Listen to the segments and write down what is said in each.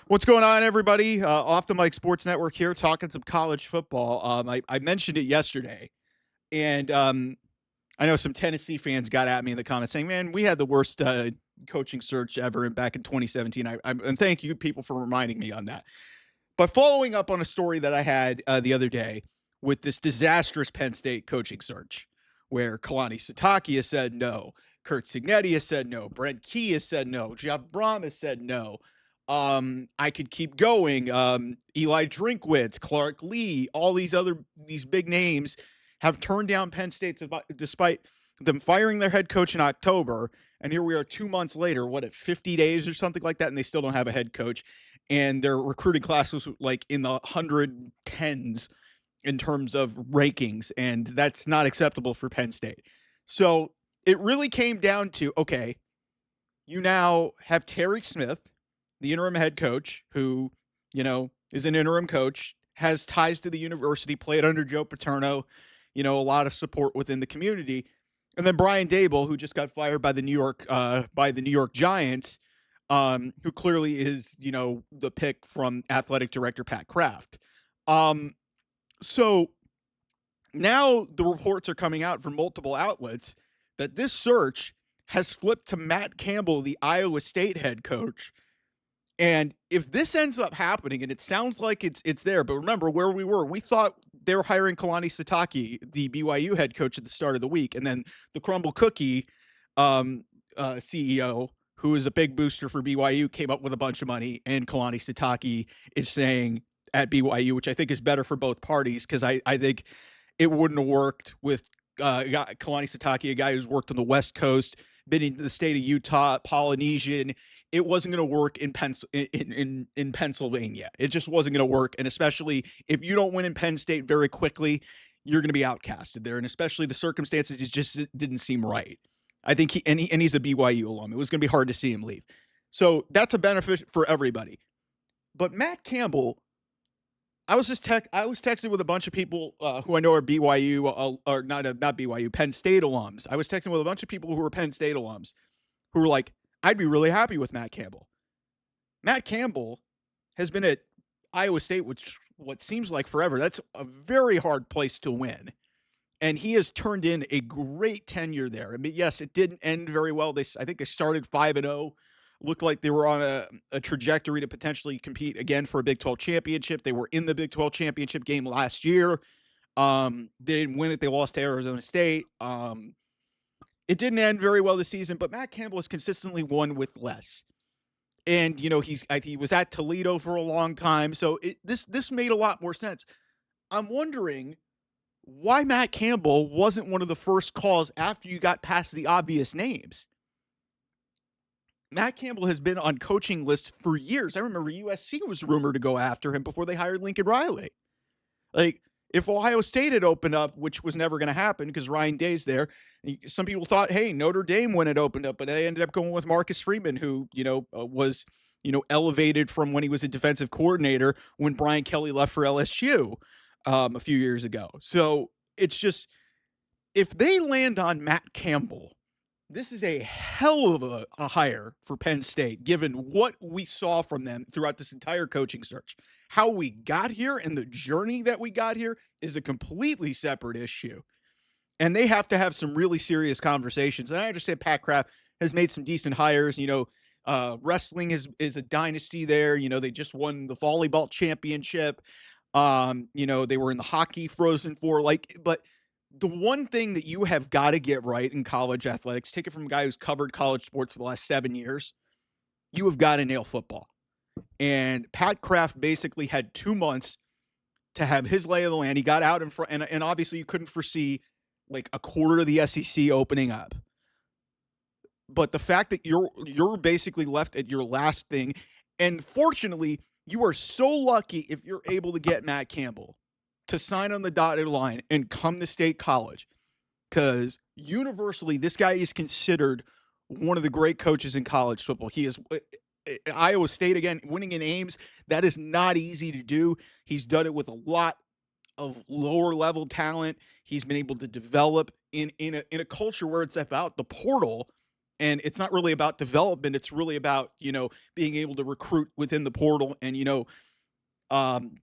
What's going on, everybody? Off the Mic Sports Network here, talking some college football. I mentioned it yesterday, and I know some Tennessee fans got at me in the comments saying, "Man, we had the worst coaching search ever." And back in 2017, and thank you people for reminding me on that. But following up on a story that I had the other day with this disastrous Penn State coaching search, where Kalani Sitake has said no, Kurt Signetti has said no, Brent Key has said no, Jeff Brom has said no. I could keep going. Eli Drinkwitz, Clark Lee, all these big names have turned down Penn State despite them firing their head coach in October. And here we are 2 months later, what, at 50 days or something like that, and they still don't have a head coach. And their recruiting class was like in the 110s in terms of rankings, and that's not acceptable for Penn State. So it really came down to, okay, you now have Terry Smith, the interim head coach, who, is an interim coach, has ties to the university, played under Joe Paterno, a lot of support within the community. And then Brian Dable, who just got fired by the New York Giants, who clearly is, the pick from athletic director Pat Kraft. So now the reports are coming out from multiple outlets that this search has flipped to Matt Campbell, the Iowa State head coach. And if this ends up happening, and it sounds like it's there, but remember where we were, we thought they were hiring Kalani Sitake, the BYU head coach, at the start of the week, and then the Crumble Cookie CEO, who is a big booster for BYU, came up with a bunch of money, and Kalani Sitake is saying at BYU, which I think is better for both parties, because I think it wouldn't have worked with Kalani Sitake, a guy who's worked on the West Coast, been into the state of Utah, Polynesian. It wasn't going to work in Pennsylvania. It just wasn't going to work. And especially if you don't win in Penn State very quickly, you're going to be outcasted there. And especially the circumstances, it just didn't seem right. I think he's a BYU alum. It was going to be hard to see him leave. So that's a benefit for everybody. But Matt Campbell, I was texting with a bunch of people who I know are BYU or not BYU, Penn State alums. I was texting with a bunch of people who were Penn State alums who were like, I'd be really happy with Matt Campbell. Matt Campbell has been at Iowa State, which what seems like forever. That's a very hard place to win. And he has turned in a great tenure there. I mean, yes, it didn't end very well. I think they started 5-0. Looked like they were on a trajectory to potentially compete again for a Big 12 championship. They were in the Big 12 championship game last year. They didn't win it. They lost to Arizona State. It didn't end very well this season, but Matt Campbell has consistently won with less. And, he was at Toledo for a long time. So this made a lot more sense. I'm wondering why Matt Campbell wasn't one of the first calls after you got past the obvious names. Matt Campbell has been on coaching lists for years. I remember USC was rumored to go after him before they hired Lincoln Riley. Like, if Ohio State had opened up, which was never going to happen because Ryan Day's there, some people thought, hey, Notre Dame when it opened up, but they ended up going with Marcus Freeman, who, was, elevated from when he was a defensive coordinator when Brian Kelly left for LSU a few years ago. So it's just, if they land on Matt Campbell, this is a hell of a hire for Penn State, given what we saw from them throughout this entire coaching search. How we got here and the journey that we got here is a completely separate issue. And they have to have some really serious conversations. And I understand Pat Kraft has made some decent hires. Wrestling is a dynasty there. They just won the volleyball championship. They were in the hockey Frozen Four. But the one thing that you have got to get right in college athletics, take it from a guy who's covered college sports for the last 7 years, you have got to nail football. And Pat Kraft basically had 2 months to have his lay of the land. He got out in front, and obviously you couldn't foresee like a quarter of the SEC opening up. But the fact that you're basically left at your last thing, and fortunately, you are so lucky if you're able to get Matt Campbell to sign on the dotted line and come to State College, because universally, this guy is considered one of the great coaches in college football. He is Iowa State, again, winning in Ames. That is not easy to do. He's done it with a lot of lower level talent. He's been able to develop in a culture where it's about the portal And it's not really about development. It's really about, being able to recruit within the portal and, um,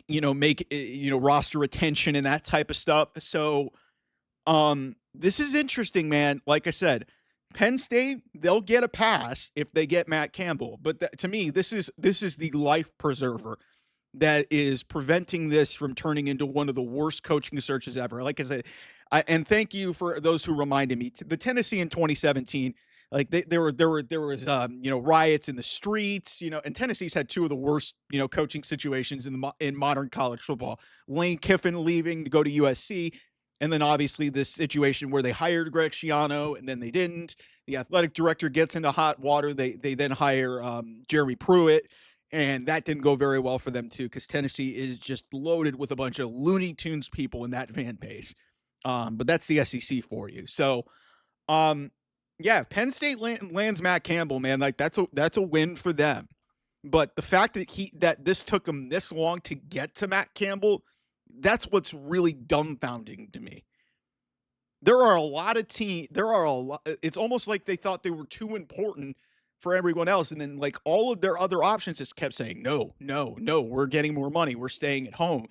make, roster retention and that type of stuff. So, this is interesting, man. Like I said, Penn State, they'll get a pass if they get Matt Campbell. But to me, this is the life preserver that is preventing this from turning into one of the worst coaching searches ever. Like I said, and thank you for those who reminded me. The Tennessee in 2017, like there was riots in the streets, and Tennessee's had two of the worst coaching situations in modern college football. Lane Kiffin leaving to go to USC, and then obviously this situation where they hired Greg Schiano and then they didn't. The athletic director gets into hot water. They then hire Jeremy Pruitt. And that didn't go very well for them, too, because Tennessee is just loaded with a bunch of Looney Tunes people in that fan base. But that's the SEC for you. So, yeah, Penn State lands Matt Campbell, man. Like, that's a win for them. But the fact that this took him this long to get to Matt Campbell, that's what's really dumbfounding to me. There are a lot of it's almost like they thought they were too important for everyone else. And then like all of their other options just kept saying, no, we're getting more money. We're staying at home.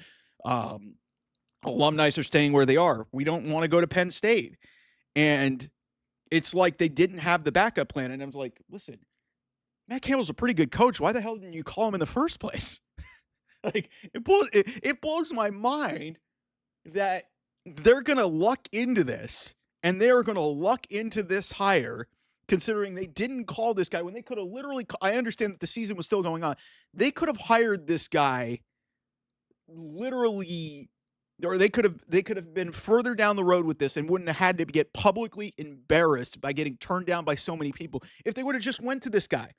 Alumni are staying where they are. We don't want to go to Penn State. And it's like they didn't have the backup plan. And I was like, listen, Matt Campbell's a pretty good coach. Why the hell didn't you call him in the first place? Like it blows my mind that they're going to luck into this and they're going to luck into this hire, considering they didn't call this guy when they could have literally, I understand that the season was still going on. They could have hired this guy literally, or they could have been further down the road with this and wouldn't have had to get publicly embarrassed by getting turned down by so many people if they would have just went to this guy.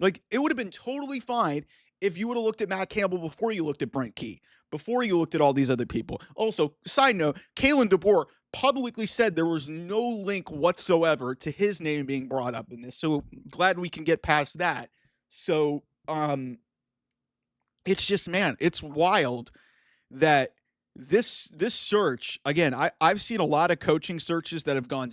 Like, it would have been totally fine if you would have looked at Matt Campbell before you looked at Brent Key, before you looked at all these other people. Also, side note, Kalen DeBoer publicly said there was no link whatsoever to his name being brought up in this. So glad we can get past that. So, it's just, man, it's wild that this search, again, I've seen a lot of coaching searches that have gone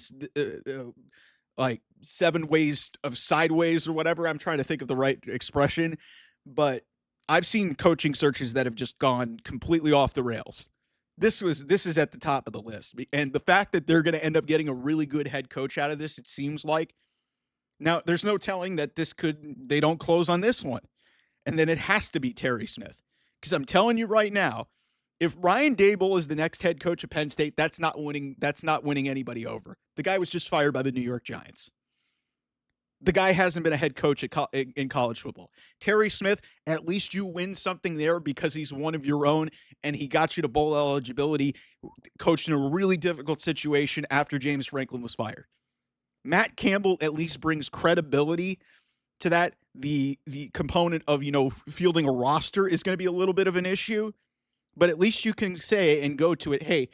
like 7 ways of sideways or whatever. I'm trying to think of the right expression, but I've seen coaching searches that have just gone completely off the rails. This is at the top of the list. And the fact that they're going to end up getting a really good head coach out of this, it seems like. Now, there's no telling that they don't close on this one. And then it has to be Terry Smith. Because I'm telling you right now, if Ryan Dable is the next head coach of Penn State, that's not winning anybody over. The guy was just fired by the New York Giants. The guy hasn't been a head coach in college football. Terry Smith, at least you win something there because he's one of your own and he got you to bowl eligibility, coached in a really difficult situation after James Franklin was fired. Matt Campbell at least brings credibility to that. The component of, fielding a roster is going to be a little bit of an issue, but at least you can say and go to it, hey,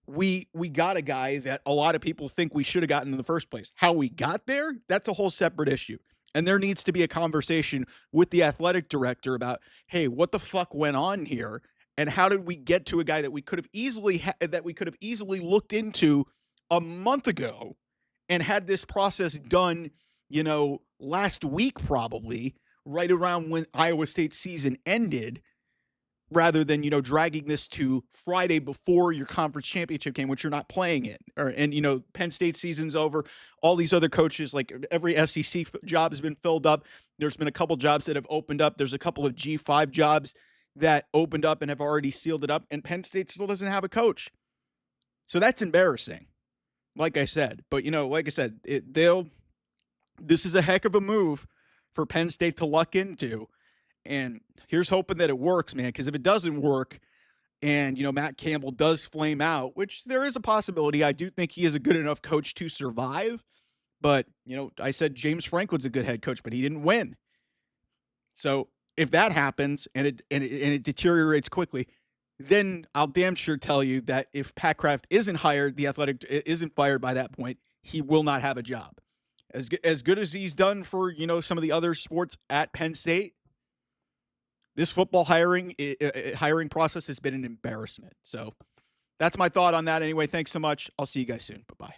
we got a guy that a lot of people think we should have gotten in the first place. How we got there, that's a whole separate issue. And there needs to be a conversation with the athletic director about, hey, what the fuck went on here? And how did we get to a guy that we could have easily looked into a month ago and had this process done, last week, probably right around when Iowa State's season ended, rather than, dragging this to Friday before your conference championship game, which you're not playing in. And Penn State season's over. All these other coaches, like every SEC job has been filled up. There's been a couple jobs that have opened up. There's a couple of G5 jobs that opened up and have already sealed it up. And Penn State still doesn't have a coach. So that's embarrassing, like I said. But, like I said, this is a heck of a move for Penn State to luck into. And here's hoping that it works, man, because if it doesn't work and, Matt Campbell does flame out, which there is a possibility, I do think he is a good enough coach to survive. But, I said James Franklin's a good head coach, but he didn't win. So if that happens and it deteriorates quickly, then I'll damn sure tell you that if Pat Kraft isn't hired, the athletic isn't fired by that point, he will not have a job. As good as he's done for, some of the other sports at Penn State, this football hiring process has been an embarrassment. So that's my thought on that. Anyway, thanks so much. I'll see you guys soon. Bye-bye.